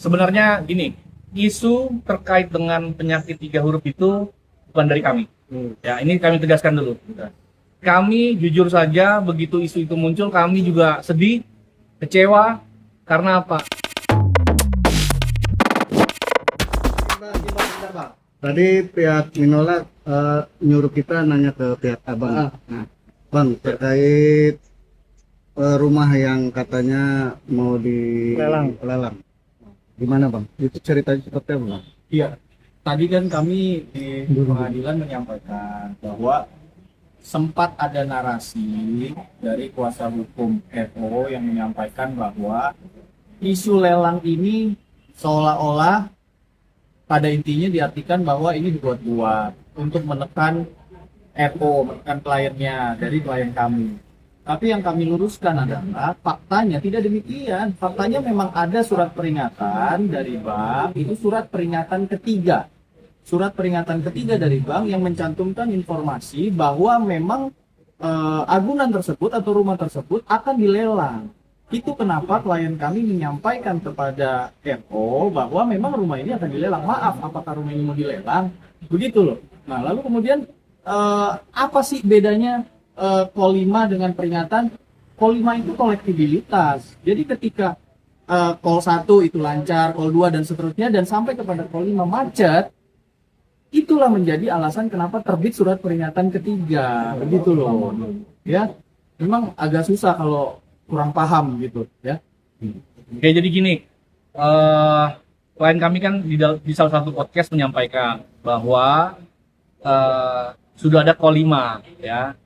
Sebenarnya gini, isu terkait dengan penyakit 3 huruf itu bukan dari kami. Ya, ini kami tegaskan dulu. Kami jujur saja begitu isu itu muncul, kami juga sedih, kecewa, karena apa? Tadi pihak Minola nyuruh kita nanya ke pihak abang. Nah, bang, terkait rumah yang katanya mau dilelang. Gimana bang? Itu ceritanya seperti apa bang? Iya, tadi kan kami di pengadilan menyampaikan bahwa sempat ada narasi dari kuasa hukum FO yang menyampaikan bahwa isu lelang ini seolah-olah pada intinya diartikan bahwa ini dibuat-buat untuk menekan FO, menekan kliennya dari klien kami. Tapi yang kami luruskan adalah faktanya tidak demikian. Faktanya memang ada surat peringatan dari bank, itu surat peringatan ketiga. Surat peringatan ketiga dari bank yang mencantumkan informasi bahwa memang agunan tersebut atau rumah tersebut akan dilelang. Itu kenapa klien kami menyampaikan kepada FO bahwa memang rumah ini akan dilelang. Maaf, apakah rumah ini mau dilelang? Begitu loh. Nah, lalu kemudian apa sih bedanya call 5 dengan peringatan? Call 5 itu kolektibilitas. Jadi ketika call 1 itu lancar, call 2 dan seterusnya, dan sampai kepada call 5 macet, itulah menjadi alasan kenapa terbit surat peringatan ketiga. Begitu loh. Ya, memang agak susah kalau kurang paham gitu ya. Oke, jadi gini, klien kami kan di salah satu podcast menyampaikan bahwa sudah ada call 5 ya.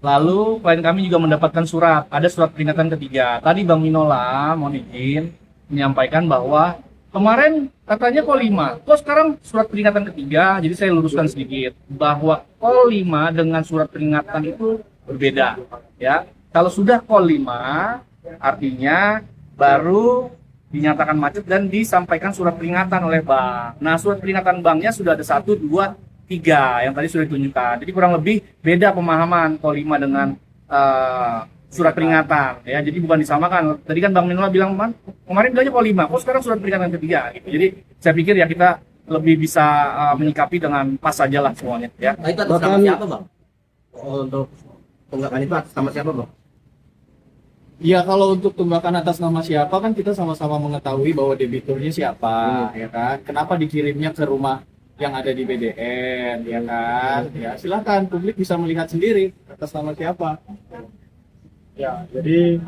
Lalu klien kami juga mendapatkan ada surat peringatan ketiga. Tadi Bang Minola mohon izin menyampaikan bahwa kemarin katanya call 5, kok sekarang surat peringatan ketiga. Jadi saya luruskan sedikit bahwa call 5 dengan surat peringatan itu berbeda ya. Kalau sudah call 5 artinya baru dinyatakan macet dan disampaikan surat peringatan oleh bank. Nah, surat peringatan banknya sudah ada 1, 2, 3 yang tadi sudah ditunjukkan. Jadi kurang lebih beda pemahaman call 5 dengan surat peringatan ya. Jadi bukan disamakan. Tadi kan Bang Minola bilang kemarin bilangnya call 5, kok sekarang surat peringatan ketiga gitu. Jadi saya pikir ya kita lebih bisa menyikapi dengan pas saja lah semuanya ya. Nah, itu atas nama siapa bang? Untuk tunggakan itu atas nama siapa bang? Ya, kalau untuk tunggakan atas nama siapa kan kita sama-sama mengetahui bahwa debiturnya siapa, ya kan? Kenapa dikirimnya ke rumah yang ada di BDN, ya kan? Ya, silakan publik bisa melihat sendiri atas nama siapa. Ya, jadi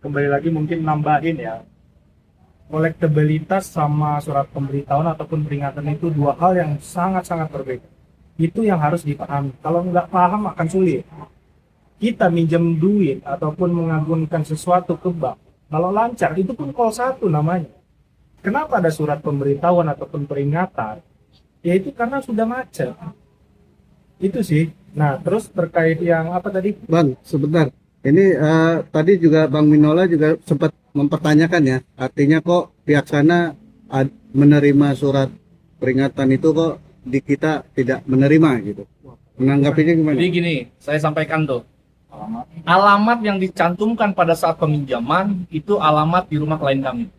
kembali lagi mungkin nambahin ya. Kolektabilitas sama surat pemberitahuan ataupun peringatan itu dua hal yang sangat-sangat berbeda. Itu yang harus dipahami. Kalau nggak paham akan sulit. Kita minjem duit ataupun mengagunkan sesuatu ke bank, kalau lancar itu pun call 1 namanya. Kenapa ada surat pemberitahuan ataupun peringatan? Yaitu karena sudah macet. Itu sih. Nah, terus terkait yang apa tadi? Bang, sebentar. Ini tadi juga Bang Minola juga sempat mempertanyakan ya. Artinya kok pihak sana menerima surat peringatan itu kok di kita tidak menerima gitu. Menanggapinya gimana? Jadi gini, saya sampaikan tuh. Alamat yang dicantumkan pada saat peminjaman itu alamat di rumah klien kami.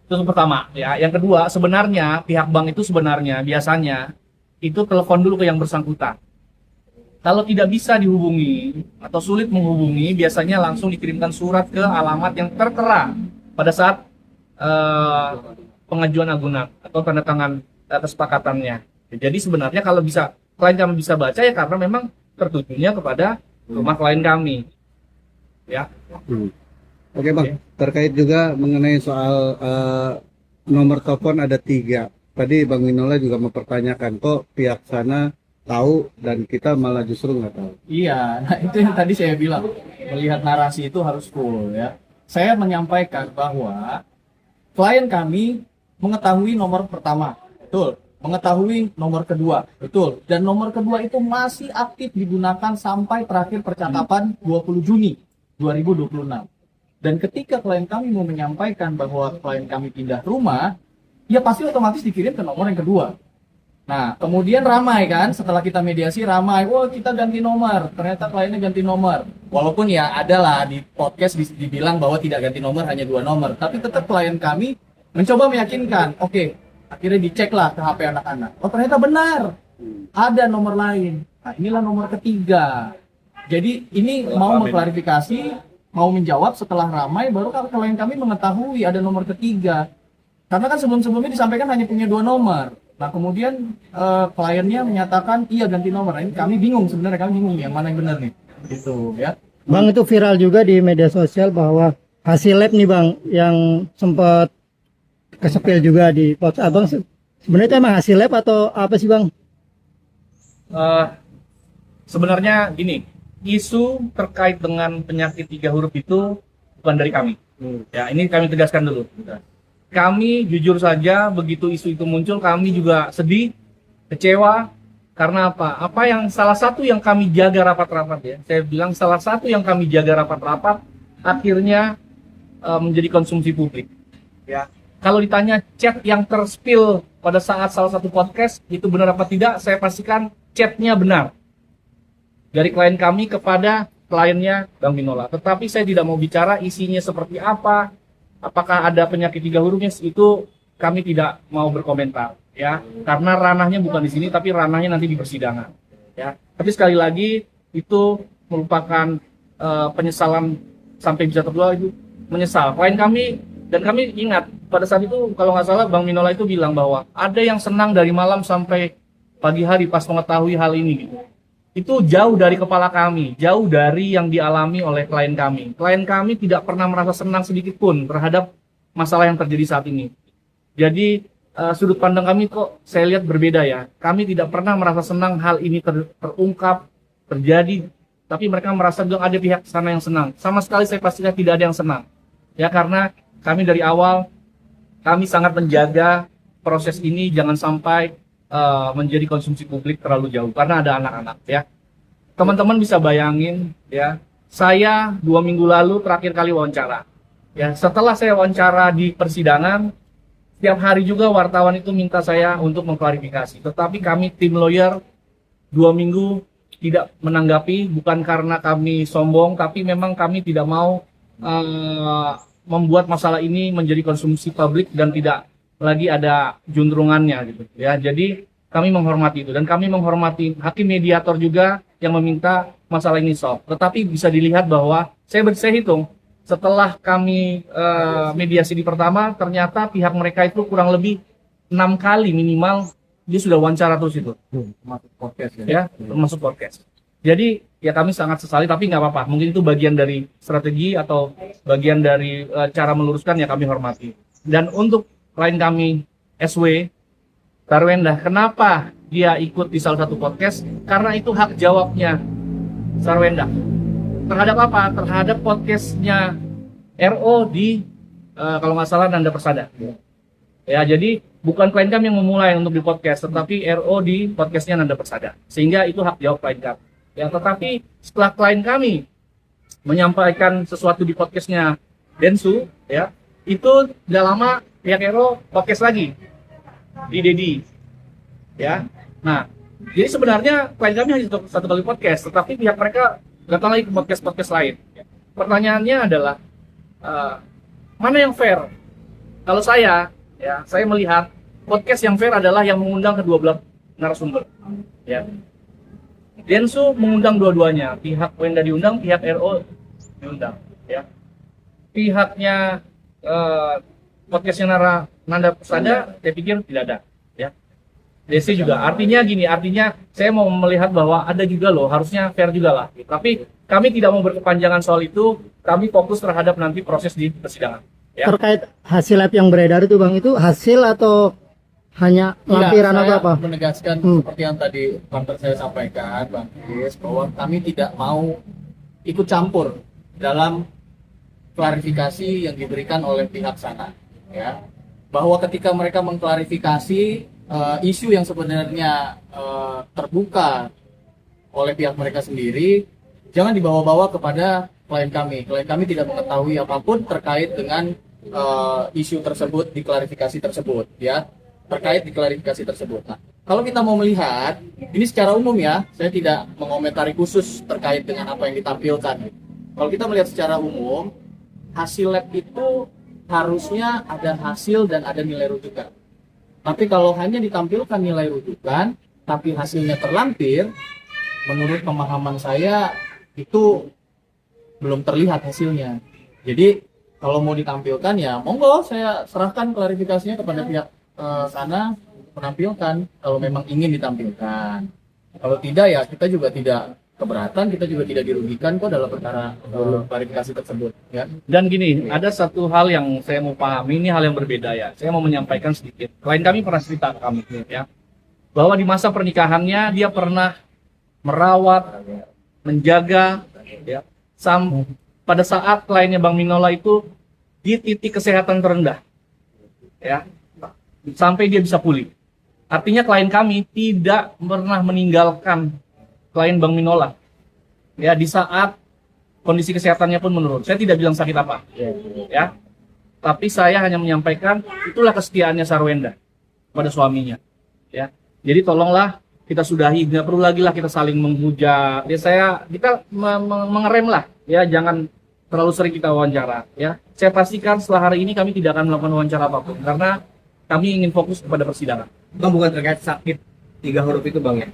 Itu yang pertama ya. Yang kedua, sebenarnya pihak bank itu sebenarnya biasanya itu telepon dulu ke yang bersangkutan. Kalau tidak bisa dihubungi atau sulit menghubungi, biasanya langsung dikirimkan surat ke alamat yang tertera pada saat pengajuan agunan atau tanda tangan kesepakatannya. Jadi sebenarnya kalau bisa klien kami bisa baca ya karena memang tertujunya kepada rumah klien kami ya. Oke bang, terkait juga mengenai soal nomor telepon ada 3. Tadi Bang Minola juga mempertanyakan kok pihak sana tahu dan kita malah justru nggak tahu. Iya, nah itu yang tadi saya bilang, melihat narasi itu harus full ya. Saya menyampaikan bahwa klien kami mengetahui nomor pertama, betul. Mengetahui nomor kedua, betul. Dan nomor kedua itu masih aktif digunakan sampai terakhir percakapan 20 Juni 2026. Dan ketika klien kami mau menyampaikan bahwa klien kami pindah rumah, ya pasti otomatis dikirim ke nomor yang kedua. Nah, kemudian ramai kan, setelah kita mediasi ramai, wah kita ganti nomor, ternyata kliennya ganti nomor. Walaupun ya adalah di podcast dibilang bahwa tidak ganti nomor, hanya 2 nomor. Tapi tetap klien kami mencoba meyakinkan, oke, akhirnya dicek lah ke HP anak-anak. Oh ternyata benar, ada nomor lain. Nah inilah nomor ketiga. Jadi ini mau mengklarifikasi, mau menjawab setelah ramai, baru klien kami mengetahui ada nomor ketiga. Karena kan sebelum-sebelumnya disampaikan hanya punya 2 nomor. Nah kemudian kliennya menyatakan iya ganti nomor. Nah, ini kami bingung sebenarnya, kami bingung yang mana yang benar nih. Gitu ya. Bang, itu viral juga di media sosial bahwa hasil lab nih Bang yang sempat kesepil juga di post Abang. Sebenarnya itu emang hasil lab atau apa sih Bang? Sebenarnya gini, isu terkait dengan penyakit 3 huruf itu bukan dari kami. Ya, ini kami tegaskan dulu. Kami jujur saja begitu isu itu muncul, kami juga sedih, kecewa. Karena apa? Apa yang salah satu yang kami jaga rapat-rapat ya. Saya bilang salah satu yang kami jaga rapat-rapat akhirnya menjadi konsumsi publik. Ya. Kalau ditanya chat yang terspill pada saat salah satu podcast itu benar apa tidak, saya pastikan chatnya benar. Dari klien kami kepada kliennya Bang Minola. Tetapi saya tidak mau bicara isinya seperti apa, apakah ada penyakit 3 hurufnya, itu kami tidak mau berkomentar. Ya, karena ranahnya bukan di sini, tapi ranahnya nanti di persidangan. Ya, tapi sekali lagi itu merupakan penyesalan sampai bisa terbelah, itu menyesal. Klien kami dan kami ingat pada saat itu kalau nggak salah Bang Minola itu bilang bahwa ada yang senang dari malam sampai pagi hari pas mengetahui hal ini gitu. Itu jauh dari kepala kami, jauh dari yang dialami oleh klien kami. Klien kami tidak pernah merasa senang sedikit pun terhadap masalah yang terjadi saat ini. Jadi sudut pandang kami kok saya lihat berbeda ya. Kami tidak pernah merasa senang hal ini terungkap, terjadi. Tapi mereka merasa bilang ada pihak sana yang senang. Sama sekali saya pastikan tidak ada yang senang. Ya karena kami dari awal, kami sangat menjaga proses ini jangan sampai menjadi konsumsi publik terlalu jauh. Karena ada anak-anak ya. Teman-teman bisa bayangin ya. Saya 2 minggu lalu terakhir kali wawancara. Ya setelah saya wawancara di persidangan, setiap hari juga wartawan itu minta saya untuk mengklarifikasi. Tetapi kami tim lawyer 2 minggu tidak menanggapi, bukan karena kami sombong, tapi memang kami tidak mau membuat masalah ini menjadi konsumsi publik dan tidak lagi ada juntrungannya gitu. Ya, jadi kami menghormati itu dan kami menghormati hakim mediator juga yang meminta masalah ini solve. Tetapi bisa dilihat bahwa saya hitung. Setelah kami mediasi di pertama, ternyata pihak mereka itu kurang lebih 6 kali minimal dia sudah wawancara terus itu. Masuk podcast Ya, termasuk podcast. Jadi ya kami sangat sesali, tapi nggak apa-apa. Mungkin itu bagian dari strategi atau bagian dari cara meluruskan ya kami hormati. Dan untuk klien kami SW, Sarwenda, kenapa dia ikut di salah satu podcast? Karena itu hak jawabnya Sarwenda. Terhadap apa? Terhadap podcastnya RO di kalau nggak salah Nanda Persada. Ya, jadi bukan klien kami yang memulai untuk di podcast, tetapi RO di podcastnya Nanda Persada. Sehingga itu hak jawab klien kami. Ya, tetapi setelah klien kami menyampaikan sesuatu di podcastnya Densu, ya, itu tidak lama pihak RO podcast lagi di Dedi. Ya, nah, jadi sebenarnya klien kami hanya satu kali podcast, tetapi pihak mereka datang lagi ke podcast lain. Pertanyaannya adalah mana yang fair? Kalau saya melihat podcast yang fair adalah yang mengundang kedua belah narasumber. Ya, Densu mengundang dua-duanya, pihak Wenda diundang, pihak RO diundang. Ya, pihaknya podcastnya Nanda Persada, saya pikir tidak ada. Ya, DC juga. Artinya gini, saya mau melihat bahwa ada juga loh, harusnya fair juga lah. Tapi kami tidak mau berkepanjangan soal itu, kami fokus terhadap nanti proses di persidangan. Ya. Terkait hasil lab yang beredar itu Bang, itu hasil atau hanya lampiran atau apa? Saya menegaskan seperti yang tadi partner saya sampaikan, Bang Chris, bahwa kami tidak mau ikut campur dalam klarifikasi yang diberikan oleh pihak sana. Ya, bahwa ketika mereka mengklarifikasi isu yang sebenarnya terbuka oleh pihak mereka sendiri, jangan dibawa-bawa kepada klien kami. Klien kami tidak mengetahui apapun terkait dengan isu tersebut, diklarifikasi tersebut, ya, terkait diklarifikasi tersebut. Nah, kalau kita mau melihat ini secara umum ya, saya tidak mengomentari khusus terkait dengan apa yang ditampilkan. Kalau kita melihat secara umum, hasil lab itu harusnya ada hasil dan ada nilai rujukan. Tapi kalau hanya ditampilkan nilai rujukan, tapi hasilnya terlampir, menurut pemahaman saya itu belum terlihat hasilnya. Jadi kalau mau ditampilkan ya monggo saya serahkan klarifikasinya kepada pihak sana menampilkan kalau memang ingin ditampilkan. Kalau tidak ya kita juga tidak keberatan, kita juga tidak dirugikan kok dalam perkara klarifikasi tersebut ya. Dan gini, ada satu hal yang saya mau pahami, ini hal yang berbeda ya. Saya mau menyampaikan sedikit. Klien kami pernah cerita ke kami ya, bahwa di masa pernikahannya dia pernah merawat, menjaga ya, pada saat kliennya Bang Minola itu di titik kesehatan terendah ya, sampai dia bisa pulih. Artinya klien kami tidak pernah meninggalkan klien Bang Minola ya di saat kondisi kesehatannya pun menurun. Saya tidak bilang sakit apa ya, tapi saya hanya menyampaikan itulah kesetiaannya Sarwenda pada suaminya ya. Jadi tolonglah kita sudahi, nggak perlu lagi lah kita saling menghujat ya. Kita mengerem lah ya, jangan terlalu sering kita wawancara ya. Saya pastikan setelah hari ini kami tidak akan melakukan wawancara apapun karena kami ingin fokus kepada persidangan. Bang, bukan terkait sakit 3 huruf itu Bang ya?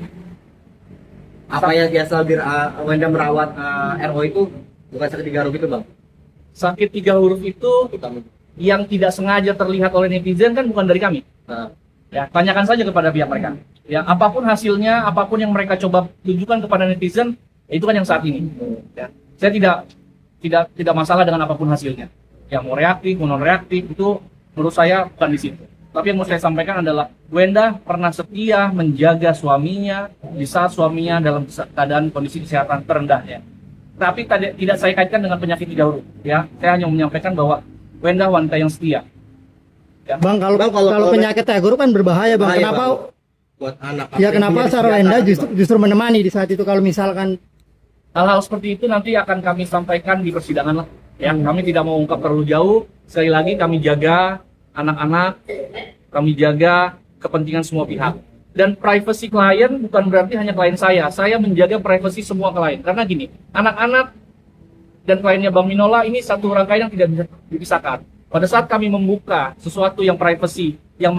Apa yang biasa Wenda merawat RO itu bukan sakit 3 huruf itu Bang? Sakit 3 huruf itu yang tidak sengaja terlihat oleh netizen kan bukan dari kami. Ya, tanyakan saja kepada pihak mereka. Ya, apapun hasilnya, apapun yang mereka coba tunjukkan kepada netizen, ya itu kan yang saat ini. Ya, saya tidak masalah dengan apapun hasilnya. Ya, mau reaktif, mau non reaktif itu menurut saya bukan di situ. Tapi yang mau saya sampaikan adalah Wenda pernah setia menjaga suaminya di saat suaminya dalam keadaan kondisi kesehatan terendahnya. Tapi tidak saya kaitkan dengan penyakit 3 huruf. Ya, saya hanya menyampaikan bahwa Wenda wanita yang setia. Ya. Bang, kalau penyakit guru kan berbahaya, Bang. Bahaya, Kenapa? Bang. Buat anak. Ya kenapa Sarwenda justru menemani di saat itu kalau misalkan Hal-hal seperti itu nanti akan kami sampaikan di persidangan lah. Ya, kami tidak mau ungkap terlalu jauh. Sekali lagi kami jaga anak-anak, kami jaga kepentingan semua pihak. Dan privacy klien bukan berarti hanya klien saya. Saya menjaga privacy semua klien. Karena gini, anak-anak dan kliennya Bang Minola ini satu rangkaian yang tidak bisa dipisahkan. Pada saat kami membuka sesuatu yang privacy, yang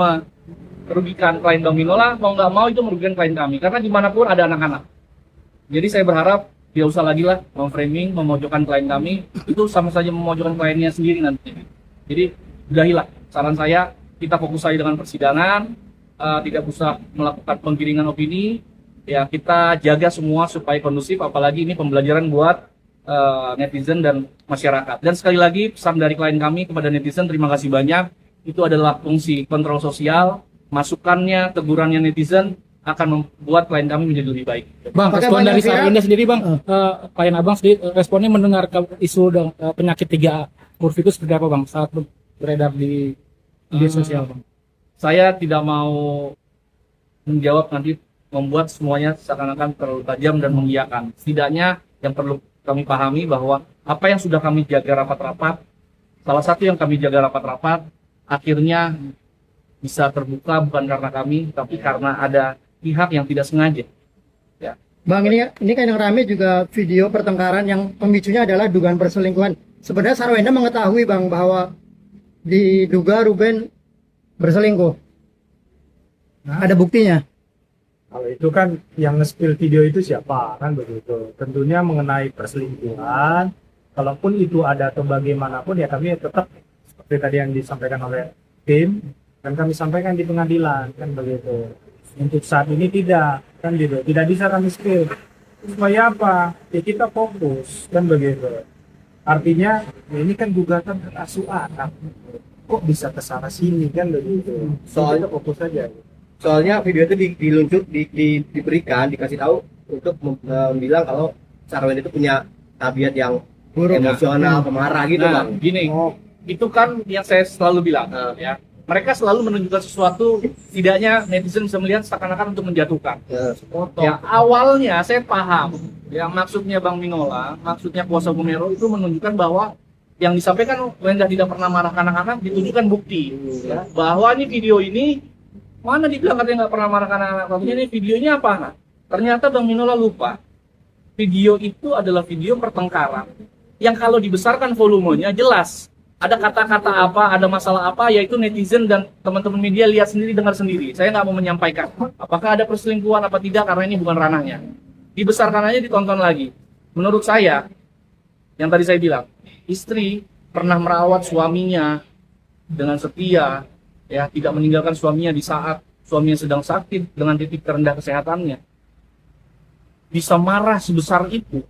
merugikan klien Bang Minola, mau nggak mau itu merugikan klien kami. Karena dimanapun ada anak-anak. Jadi saya berharap tidak usah lagi lah memframing, memojokkan klien kami. Itu sama saja memojokkan kliennya sendiri nantinya. Jadi udahilah. Saran saya, kita fokus saja dengan persidangan, tidak usah melakukan penggiringan opini. Ya, kita jaga semua supaya kondusif, apalagi ini pembelajaran buat netizen dan masyarakat. Dan sekali lagi pesan dari klien kami kepada netizen, terima kasih banyak. Itu adalah fungsi kontrol sosial, masukannya, tegurannya netizen akan membuat klien kami menjadi lebih baik. Bang, respon dari Sarwenda sendiri Bang, klien abang sendiri responnya mendengar isu penyakit 3 huruf itu seperti apa Bang saat beredar di media sosial Bang? Saya tidak mau menjawab nanti membuat semuanya seakan-akan terlalu tajam dan mengiyakan. Setidaknya yang perlu kami pahami bahwa apa yang sudah kami jaga rapat-rapat, salah satu yang kami jaga rapat-rapat, akhirnya bisa terbuka bukan karena kami, tapi karena ada pihak yang tidak sengaja. Ya. Bang, ini kan yang rame juga video pertengkaran yang pemicunya adalah dugaan perselingkuhan. Sebenarnya Sarwenda mengetahui Bang bahwa diduga Ruben berselingkuh. Ada buktinya. Kalau itu kan yang nge-spill video itu siapa kan begitu. Tentunya mengenai perselingkuhan, kalaupun itu ada atau bagaimanapun ya kami tetap seperti tadi yang disampaikan oleh tim dan kami sampaikan di pengadilan kan begitu. Untuk saat ini tidak kan gitu, tidak bisa kami spill. Supaya apa? Ya kita fokus kan begitu. Artinya ya ini kan gugatan hak asuh anak. Kok bisa ke sana sini kan begitu. Soalnya fokus saja. Soalnya video itu diberikan, dikasih tahu untuk bilang kalau Sarwenda itu punya tabiat yang Buruk. emosional, pemarah gitu Nah, Bang. gini, itu kan yang saya selalu bilang, ya. Mereka selalu menunjukkan sesuatu, tidaknya netizen bisa melihat seakan-akan untuk menjatuhkan. Ya, awalnya saya paham, yang maksudnya Bang Minola, maksudnya kuasa hukum Hero itu menunjukkan bahwa yang disampaikan Wenda tidak pernah marah ke anak-anak, ditunjukkan bukti, ya, bahwa ini video ini mana dibilang katanya nggak pernah marah ke anak-anak, ini videonya apa? Nah, ternyata Bang Minola lupa, video itu adalah video pertengkaran yang kalau dibesarkan volumenya jelas ada kata-kata apa, ada masalah apa, yaitu netizen dan teman-teman media lihat sendiri, dengar sendiri. Saya nggak mau menyampaikan apakah ada perselingkuhan apa tidak, karena ini bukan ranahnya. Dibesarkan aja, ditonton lagi. Menurut saya, yang tadi saya bilang, istri pernah merawat suaminya dengan setia, ya, tidak meninggalkan suaminya di saat suaminya sedang sakit dengan titik terendah kesehatannya. Bisa marah sebesar itu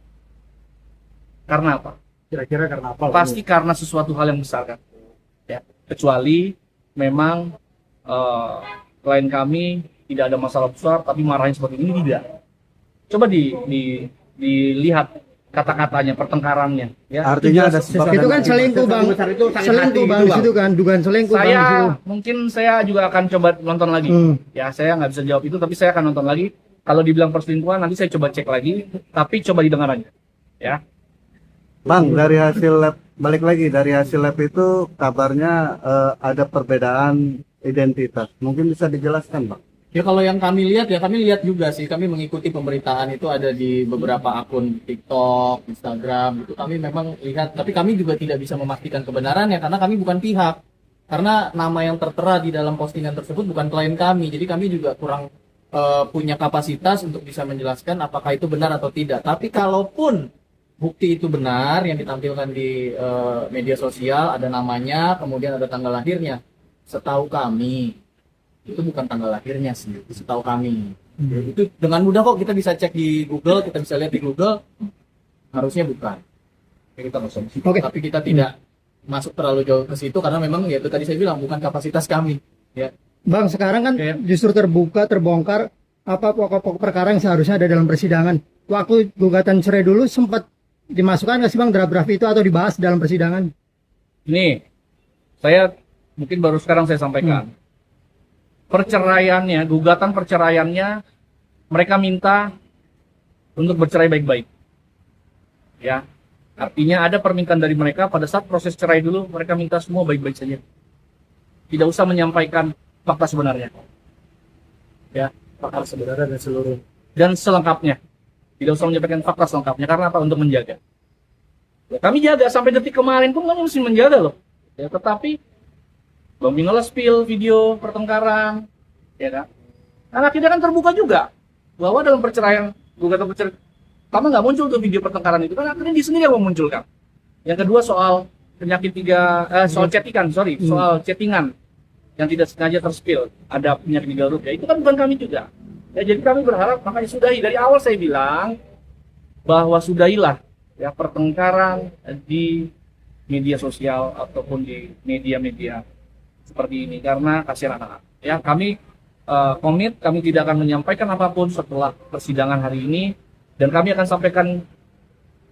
karena apa? Kira-kira karena apa? Pasti karena sesuatu hal yang besar kan, ya. Kecuali memang klien kami tidak ada masalah besar, tapi marahnya seperti ini tidak. Coba dilihat kata-katanya, pertengkarannya, ya. Artinya ada sebab Itu kan dan selingkuh bang, Besar itu sakit selingkuh hati bang, gitu, di situ kan, dugaan selingkuh bang di situ. Mungkin saya juga akan coba nonton lagi. Ya, saya nggak bisa jawab itu, tapi saya akan nonton lagi. Kalau dibilang perselingkuhan, nanti saya coba cek lagi, tapi coba didengar aja, ya. Bang, dari hasil lab, balik lagi dari hasil lab itu kabarnya ada perbedaan identitas. Mungkin bisa dijelaskan, Bang? Ya kalau yang kami lihat ya kami lihat juga sih, kami mengikuti pemberitaan itu ada di beberapa akun TikTok, Instagram itu kami memang lihat, tapi kami juga tidak bisa memastikan kebenarannya karena kami bukan pihak. Karena nama yang tertera di dalam postingan tersebut bukan klien kami, jadi kami juga kurang punya kapasitas untuk bisa menjelaskan apakah itu benar atau tidak. Tapi kalaupun bukti itu benar yang ditampilkan di media sosial, ada namanya, kemudian ada tanggal lahirnya, setahu kami itu bukan tanggal lahirnya sih, setahu kami. Itu dengan mudah kok kita bisa cek di Google, kita bisa lihat di Google, harusnya bukan. Kita masuk. Oke. Tapi kita tidak masuk terlalu jauh ke situ karena memang ya itu tadi saya bilang bukan kapasitas kami. Ya. Bang, sekarang kan justru terbuka, terbongkar apa pokok-pokok perkara yang seharusnya ada dalam persidangan. Waktu gugatan cerai dulu sempat dimasukkan nggak sih bang draft itu atau dibahas dalam persidangan? Ini saya mungkin baru sekarang saya sampaikan. Perceraiannya, gugatan perceraiannya, mereka minta untuk bercerai baik-baik. Ya, artinya ada permintaan dari mereka pada saat proses cerai dulu, mereka minta semua baik-baik saja. Tidak usah menyampaikan fakta sebenarnya. Ya, Fakta sebenarnya dan seluruh. dan selengkapnya. Tidak usah menyampaikan fakta selengkapnya. Karena apa? Untuk menjaga. Ya, kami jaga sampai detik kemarin pun kami mesti menjaga loh. Ya, tetapi Bang Minola spill video pertengkaran, ya kan? Karena akhirnya kan terbuka juga bahwa dalam perceraian, gugatan perceraian, pertama nggak muncul tuh video pertengkaran itu, kan akhirnya dia sendiri yang memunculkan. Yang kedua soal penyakit soal chattingan, soal chattingan yang tidak sengaja terspill, ada penyakit tiga huruf, ya itu kan bukan kami juga. Ya, jadi kami berharap makanya sudahi. Dari awal saya bilang bahwa sudahilah ya pertengkaran di media sosial ataupun di media-media seperti ini, karena kasihan anak-anak. Ya, kami komit, kami tidak akan menyampaikan apapun setelah persidangan hari ini, dan kami akan sampaikan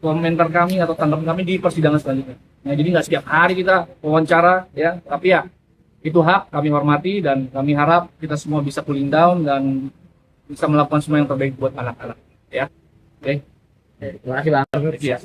komentar kami atau tanggapan kami di persidangan selanjutnya. Ya, jadi nggak setiap hari kita wawancara, ya, tapi ya itu hak, kami hormati, dan kami harap kita semua bisa cooling down dan bisa melakukan semua yang terbaik buat anak-anak. Ya, oke. Terima kasih Bang. Ya.